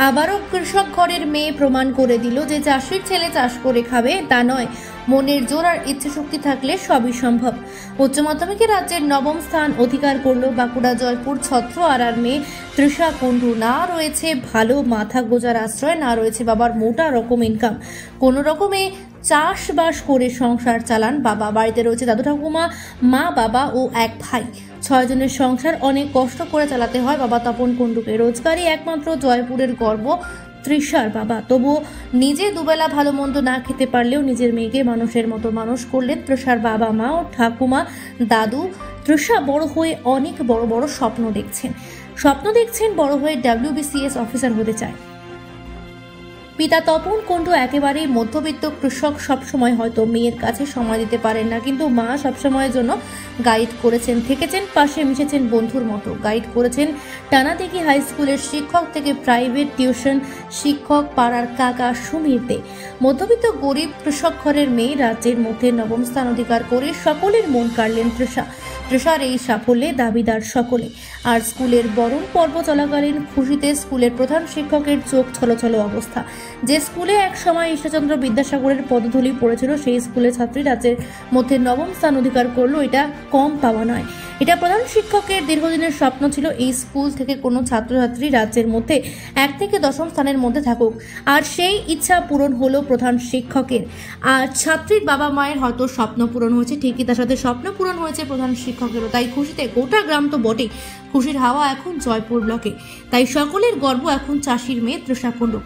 আবারও কৃষক ঘরের মেয়ে প্রমাণ করে দিল যে চাষির ছেলে চাষ করে খাবে তা নয়, মনের জোর আর ইচ্ছাশক্তি থাকলে সবই সম্ভব। উচ্চ মাধ্যমিকে রাজ্যের নবম স্থান অধিকার করল বাঁকুড়া জয়পুর ছত্র আরার মেয়ে তৃষা কুণ্ডু। না রয়েছে ভালো মাথা গোজার আশ্রয়, না রয়েছে বাবার মোটা রকম ইনকাম, কোনো রকমে চাষবাস করে সংসার চালান বাবা। বাড়িতে রয়েছে দাদু ঠাকুমা, মা বাবা ও এক ভাই। 6 জনের সংসার অনেক কষ্ট করে চালাতে হয় বাবা তপন কুণ্ডুকে। রোজগারই একমাত্র জয়পুরের গর্ব তৃষার বাবা। তবুও নিজে দুবেলা ভালো মন্দ না খেতে পারলেও নিজের মেয়েকে মানুষের মতো মানুষ করলেন তৃষার বাবা মা ও ঠাকুমা দাদু। তৃষা বড় হয়ে অনেক বড় বড় স্বপ্ন দেখছেন বড় হয়ে WBCS অফিসার হতে চায়। পিতা তপন কুণ্ডু একেবারেই মধ্যবিত্ত কৃষক, সবসময় হয়তো মেয়ের কাছে সময় দিতে পারেন না, কিন্তু মা সবসময়ের জন্য গাইড করেছেন, থেকেছেন পাশে, মিশেছেন বন্ধুর মতো। গাইড করেছেন টানাদিঘি হাই স্কুলের শিক্ষক থেকে প্রাইভেট টিউশন শিক্ষক, পাড়ার কাকা সুমির দে। মধ্যবিত্ত গরিব কৃষক ঘরের মেয়ে রাজ্যের মধ্যে নবম স্থান অধিকার করে সকলের মন কাড়লেন তৃষা। তৃষার এই সাফল্যে দাবিদার সকলে। আর স্কুলের বরণ পর্ব চলাকালীন খুশিতে স্কুলের প্রধান শিক্ষকের চোখ ছলছল অবস্থা। যে স্কুলে এক সময় ঈশ্বরচন্দ্র বিদ্যাসাগরের পদধূলি পড়েছিল, সেই স্কুলের ছাত্রী রাজ্যের মধ্যে নবম স্থান অধিকার করলো, এটা কম পাওয়া নয়। এটা প্রধান শিক্ষকের দীর্ঘদিনের স্বপ্ন ছিল, এই স্কুল থেকে কোনো ছাত্রছাত্রী রাজ্যের মধ্যে 1 থেকে 10ম স্থানের মধ্যে থাকুক। আর সেই ইচ্ছা পূরণ হলো প্রধান শিক্ষকের। আর ছাত্রীর বাবা মায়ের হয়তো স্বপ্ন পূরণ হয়েছে, ঠিকই তার সাথে স্বপ্ন পূরণ হয়েছে প্রধান শিক্ষকেরও। তাই খুশিতে গোটা গ্রাম তো বটেই, খুশির হাওয়া এখন জয়পুর ব্লকে। তাই সকলের গর্ব এখন চাষির মেয়ে তৃষা কুণ্ডু।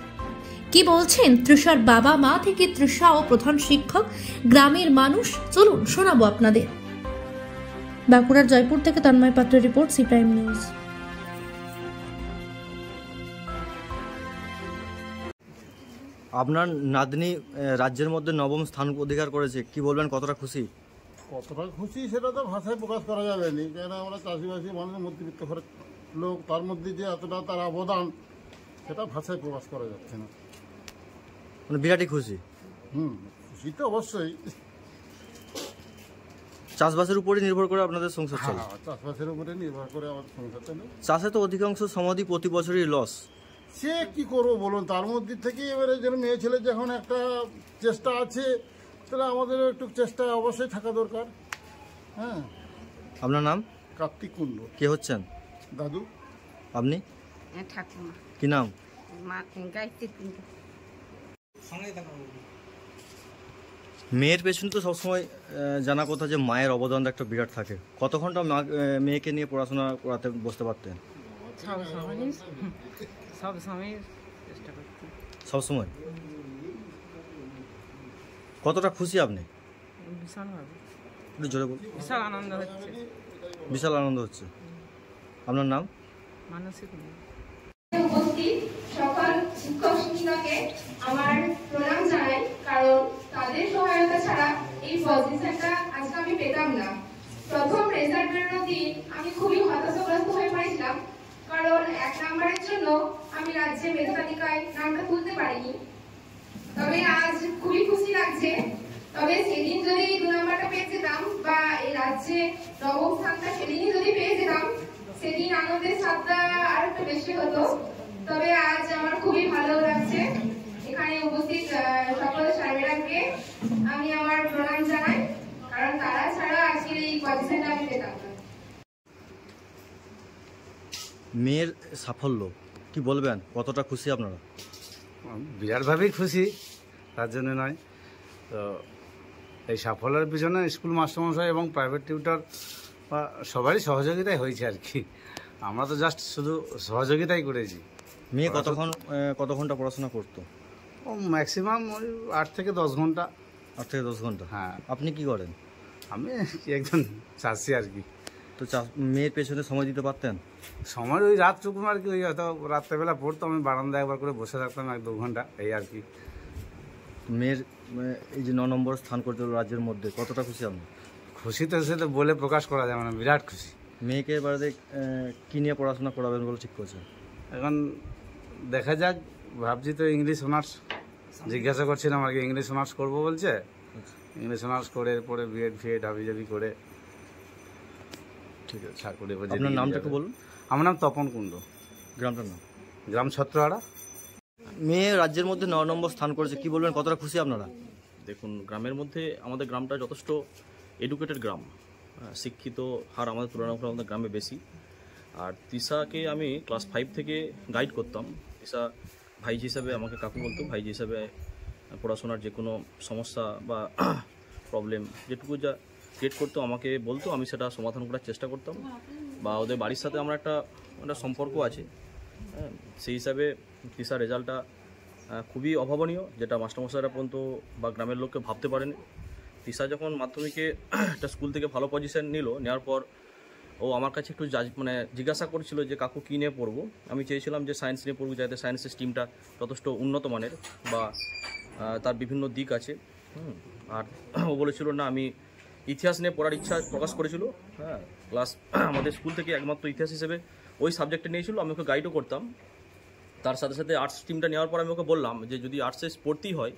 কি বলছেন তৃষার বাবা মা থেকে তৃষা ও প্রধান শিক্ষক, গ্রামের মানুষ, চলুন শোনাবো আপনাদের। বাঁকুড়ার জয়পুর থেকে তন্ময় পাত্রের রিপোর্ট, সি প্রাইম নিউজ। আপনার নাতনি রাজ্যের মধ্যে নবম স্থান অধিকার করেছে, কি বলবেন, কতটা খুশি? কতটা খুশি সেটা তো ভাষায় প্রকাশ করা যাবে না, কেন আমরা চাষিবাসী মানুষের মধ্যবিত্ত ঘরের লোক, তার মধ্যে যে এতটা তার অবদান সেটা ভাষায় প্রকাশ করা যাচ্ছে না। মানে বিরাটই খুশি। খুশি তো অবশ্যই। চাষবাসের উপরে নির্ভর করে আপনাদের সংসার চলে? চাষবাসের উপরে নির্ভর করে আমাদের সংসার চলে। চাষে তো অধিকাংশ সমাধি প্রতি বছরই লস। সে কি করবো বলুন, তার মধ্যে থেকে এবারে যেন মেয়ে ছেলে যখন একটা চেষ্টা আছে, তাহলে আমাদেরও একটু চেষ্টা অবশ্যই থাকা দরকার। হ্যাঁ। আপনার নাম? কার্তিক কুণ্ডু। কে হচ্ছেন? দাদু। আপনি? ঠাকুমা। কি নাম? মেয়ের পেছনে তো সবসময় জানা কথা যে মায়ের অবদানটা একটা বিরাট থাকে। কত ঘন্টা মেয়েকে নিয়ে পড়াশোনা করাতে বসতে পারতেন? সব সময়। কতটা খুশি আপনি? একটু জোরে বলুন। বিশাল আনন্দ হচ্ছে। বিশাল আনন্দ হচ্ছে। আপনার নাম? মানসী কুণ্ডু। উপস্থিত সকল শিক্ষক শিক্ষিকাকে আমার প্রণাম জানাই, কারণ তাদের সহায়তা ছাড়া এই পজিশনটা আজকে আমি পেতাম না। প্রথম রেজাল্ট বেরোনোর দিন আমি খুবই হতাশাগ্রস্ত হয়ে পড়েছিলাম, কারণ 1 নম্বরের জন্য আমি রাজ্যে মেধা তালিকায় নামটা তুলতে পারিনি। তবে আজ খুবই খুশি লাগছে। তবে সেদিন যদি 2 নম্বরটা পেয়ে যেতাম বা এই রাজ্যে নবম স্থানটা সেদিনই যদি পেয়ে যেতাম, সেদিন আমাদের স্বাদটা আর একটু বেশি হতো। তবে আজ আমার খুবই ভালো লাগছে। এখানে উপস্থিত সকল স্যার ম্যাডামকে আমি আমার প্রণাম জানাই, কারণ তারা ছাড়া আজকের এই পজিশনটা আমি পেতাম না। মেয়ের সাফল্য কি বলবেন, কতটা খুশি আপনারা? বিরাটভাবেই খুশি, তার জন্য নয় তো। এই সাফল্যের পিছনে স্কুল মাস্টারমশাই এবং প্রাইভেট টিউটর বা সবারই সহযোগিতাই হয়েছে আর কি। আমরা তো জাস্ট শুধু সহযোগিতাই করেছি। মেয়ে কত ঘন্টা পড়াশোনা করতো? ও ম্যাক্সিমাম ওই 8 থেকে 10 ঘন্টা। 8 থেকে 10 ঘন্টা? হ্যাঁ। আপনি কি করেন? আমি একজন চাষি আর কি। তো মেয়ের পেছনে সময় দিতে পারতেন? সময় ওই রাতটুকু আর কি, ওই হয়তো রাত্রেবেলা পড়তো, আমি বারান্দায় একবার করে বসে থাকতাম 1-2 ঘন্টা, এই আর কি। মেয়ের এই যে 9 নম্বর স্থান করতে হলো রাজ্যের মধ্যে, কতটা খুশি আপনি? খুশি তো সে তো বলে প্রকাশ করা যাবে না, বিরাট খুশি। মেয়েকে এবারে কি নিয়ে পড়াশোনা করাবেন বলে ঠিক করছেন? এখন দেখা যাক, ভাবছি তো ইংলিশ অনার্স। জিজ্ঞাসা করছিলাম আর কি, ইংলিশ অনার্স করবো বলছে। ইংলিশ অনার্স করে এরপরে বিএড ফিএড হাবিজাবি করে। ঠিক আছে। আপনার নামটা একটু বলুন। আমার নাম তপন কুণ্ডু। গ্রামটার নাম? গ্রাম ছত্রহারা। মেয়ে রাজ্যের মধ্যে 9 নম্বর স্থান করেছে, কি বলবেন, কতটা খুশি আপনারা? দেখুন, গ্রামের মধ্যে আমাদের গ্রামটা যথেষ্ট এডুকেটেড গ্রাম, শিক্ষিত হার আমাদের তুলনামূলক আমাদের গ্রামে বেশি। আর তৃষাকে আমি ক্লাস 5 থেকে গাইড করতাম। তৃষা ভাইজি হিসাবে আমাকে কাকু বলতো, ভাইজি হিসাবে পড়াশোনার যে কোনো সমস্যা বা প্রবলেম যেটুকু যা ক্রিয়েট করতো আমাকে বলতো, আমি সেটা সমাধান করার চেষ্টা করতাম। বা ওদের বাড়ির সাথে আমার একটা সম্পর্ক আছে, সেই হিসাবে তৃষার রেজাল্টটা খুবই অভাবনীয়, যেটা মাস্টারমশাইরা পর্যন্ত বা গ্রামের লোককে ভাবতে পারেনি। তৃষা যখন মাধ্যমিকে একটা স্কুল থেকে ভালো পজিশন নেওয়ার পর ও আমার কাছে একটু জিজ্ঞাসা করছিল যে কাকু কী নিয়ে পড়বো। আমি চেয়েছিলাম যে সায়েন্স নিয়ে পড়বো, যাতে সায়েন্সের স্ট্রিমটা যথেষ্ট উন্নত মানের বা তার বিভিন্ন দিক আছে। আর ও বলেছিল না, আমি ইতিহাস নিয়ে পড়ার ইচ্ছা প্রকাশ করেছিল। হ্যাঁ, ক্লাস আমাদের স্কুল থেকে একমাত্র ইতিহাস হিসেবে ওই সাবজেক্টে নিয়েছিল, আমি ওকে গাইডও করতাম। তার সাথে সাথে আর্টস স্ট্রিমটা নেওয়ার পর আমি ওকে বললাম যে যদি আর্টসে পড়তেই হয়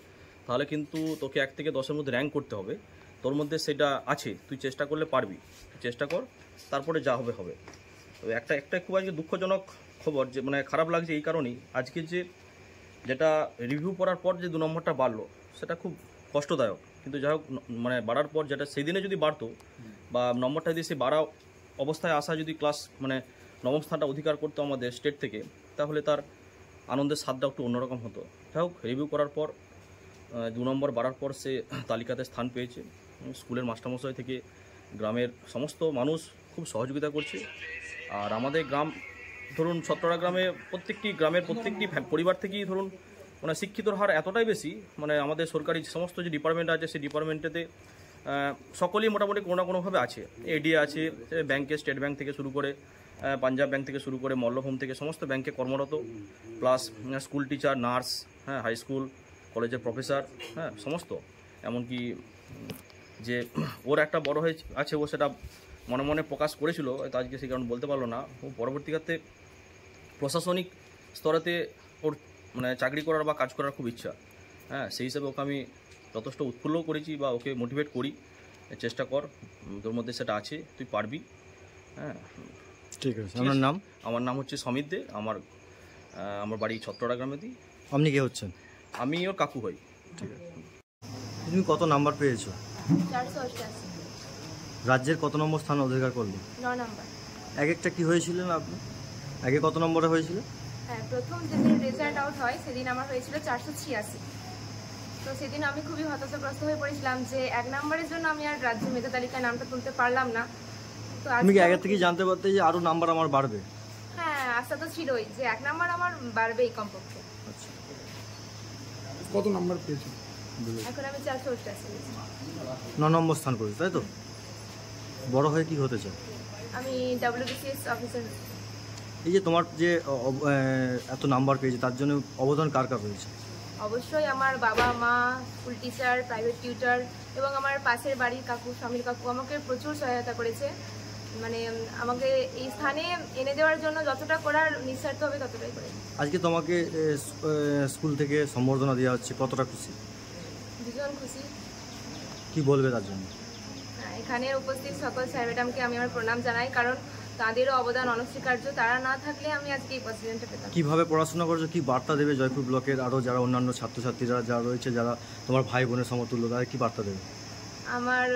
তাহলে কিন্তু তোকে 1 থেকে 10-এর মধ্যে র্যাঙ্ক করতে হবে, তোর মধ্যে সেটা আছে, তুই চেষ্টা করলে পারবি, চেষ্টা কর, তারপরে যা হবে হবে। তো একটা খুব আজকে দুঃখজনক খবর, যে খারাপ লাগছে এই কারণেই, আজকে যেটা রিভিউ পড়ার পর যে 2 নম্বরটা বাড়লো সেটা খুব কষ্টদায়ক। কিন্তু যাই হোক, বাড়ার পর যেটা সেই দিনে যদি বাড়তো বা নম্বরটা যদি সে বাড়া অবস্থায় আসা যদি ক্লাস 9ম স্থানটা অধিকার করতো আমাদের স্টেট থেকে, তাহলে তার আনন্দের স্বাদটা একটু অন্যরকম হতো। যাই হোক, রিভিউ করার পর 2 নম্বর বাড়ার পর সে তালিকাতে স্থান পেয়েছে। স্কুলের মাস্টারমশাই থেকে গ্রামের সমস্ত মানুষ খুব সহযোগিতা করছে। আর আমাদের গ্রাম ধরুন ছত্ররা গ্রামে প্রত্যেকটি পরিবার থেকেই ধরুন শিক্ষিতর হার এতটাই বেশি, আমাদের সরকারি সমস্ত যে ডিপার্টমেন্ট আছে সেই ডিপার্টমেন্টেতে সকলেই মোটামুটি কোনো না কোনোভাবে আছে। এডিএ আছে, ব্যাংকে স্টেট ব্যাংক থেকে শুরু করে পাঞ্জাব ব্যাংক থেকে শুরু করে মল্লভূম থেকে সমস্ত ব্যাংকে কর্মরত, প্লাস স্কুল টিচার, নার্স, হ্যাঁ, হাই স্কুল কলেজের প্রফেসর, হ্যাঁ, সমস্ত। এমনকি যে ওর একটা বড় হয়ে আছে, ও সেটা মনে মনে প্রকাশ করেছিল, হয়তো আজকে সেই কারণে বলতে পারলো না। ও পরবর্তীকালে প্রশাসনিক স্তরেতে ওর চাকরি করার বা কাজ করার খুব ইচ্ছা। হ্যাঁ, সেই হিসাবে ওকে আমি যথেষ্ট উৎফুল্লও করেছি বা ওকে মোটিভেট করি, চেষ্টা কর, তোর মধ্যে সেটা আছে, তুই পারবি। হ্যাঁ, ঠিক আছে। আপনার নাম? আমার নাম হচ্ছে সমিত দে, আমার বাড়ি ছত্ররা গ্রামেতে। আপনি কে হচ্ছেন? আমি ওর কাকু হই। ঠিক আছে। তুমি কত নাম্বার পেয়েছো? 488। রাজ্যের কত নম্বর স্থান অধিকার করলে? 9 নম্বর। এক একটা কি হয়েছিলেন আপনি? আগে কত নম্বরে হয়েছিল? হ্যাঁ, প্রথম যেদিন রেজাল্ট আউট হয় সেদিন আমার হয়েছিল 486। তো সেদিন আমি খুবই হতাশাগ্রস্ত হয়ে পড়েছিলাম যে 1 নম্বরের জন্য আমি আর রাজ্য মেধা তালিকায় নামটা তুলতে পারলাম না। তো তুমি কি আগে থেকে জানতে পারতে যে আরো নাম্বার আমার বাড়বে? হ্যাঁ, আশা তো ছিলই যে 1 নম্বর আমার বাড়বেই কমপক্ষে। আচ্ছা, কত নাম্বার পেয়েছো? এখন আমি 488। 9 নম্বর স্থান করেছি, তাই তো? বড় হয়ে কি হতে চাও? আমি WBCS অফিসার। এই যে তোমার যে এত নাম্বার পেয়েছে, তার জন্য অবদান কার কার রয়েছে? অবশ্যই আমার বাবা মা, স্কুল টিচার, প্রাইভেট টিউটর এবং আমার পাশের বাড়ির কাকু, স্বামীর কাকু আমাকে প্রচুর সহায়তা করেছে। আমাকে এই স্থানে এনে দেওয়ার জন্য যতটা করার নিঃস্বার্থ হবে ততটাই করে। আজকে তোমাকে স্কুল থেকে সম্বর্ধনা দেওয়া হচ্ছে, কতটা খুশি? ভীষণ খুশি। কি বলবে তার জন্য? এখানে উপস্থিত সকল স্যার ম্যাডামকে আমি আমার প্রণাম জানাই, কারণ তাদেরও অবদান অনস্বীকার্য। তারা না থাকলে আমি আজকে এই পজিশনটা পেতাম। কিভাবে পড়াশোনা করছো, কি বার্তা দেবে জয়পুর ব্লকের আরও যারা অন্যান্য ছাত্রছাত্রীরা যারা রয়েছে, যারা তোমার ভাই বোনের সমতুল্য, তারা কি বার্তা দেবে? আমার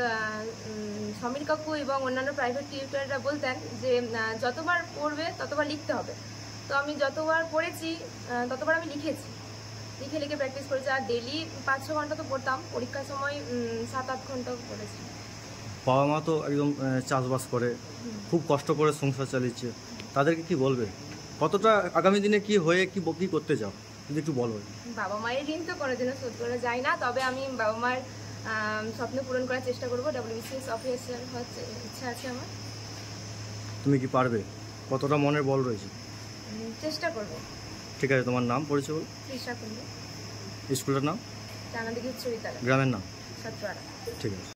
সমীর কাকু এবং অন্যান্য প্রাইভেট টিউটররা বলতেন যে যতবার পড়বে ততবার লিখতে হবে। তো আমি যতবার পড়েছি ততবার আমি লিখে লিখে প্র্যাকটিস করেছি। আর ডেলি 5-6 ঘন্টা তো পড়তাম, পরীক্ষার সময় 7-8 ঘন্টা পড়েছি। বাবা মা তো একদম চাষবাস করে, খুব কষ্ট করে সংসার চালিয়েছে, তাদেরকে কি বলবে? কতটা আগামী দিনে কি হয়ে কি করতে চাও, যদি একটু বলো। বাবা মায়ের ঋণ তো কোনোদিনও শোধ করা যায় না, তবে আমি বাবা মায়ের স্বপ্ন পূরণ করার চেষ্টা করবো। WBCS অফিসার হওয়ার ইচ্ছা আছে আমার। তুমি কি পারবে? কতটা মনের বল রয়েছে? চেষ্টা করবো। ঠিক আছে, তোমার নাম পরিচয় বলো। চেষ্টা করবো। স্কুলের নাম? চানাদিঘি উচ্চ বিদ্যালয়। গ্রামের নাম? ছত্ররা। ঠিক আছে।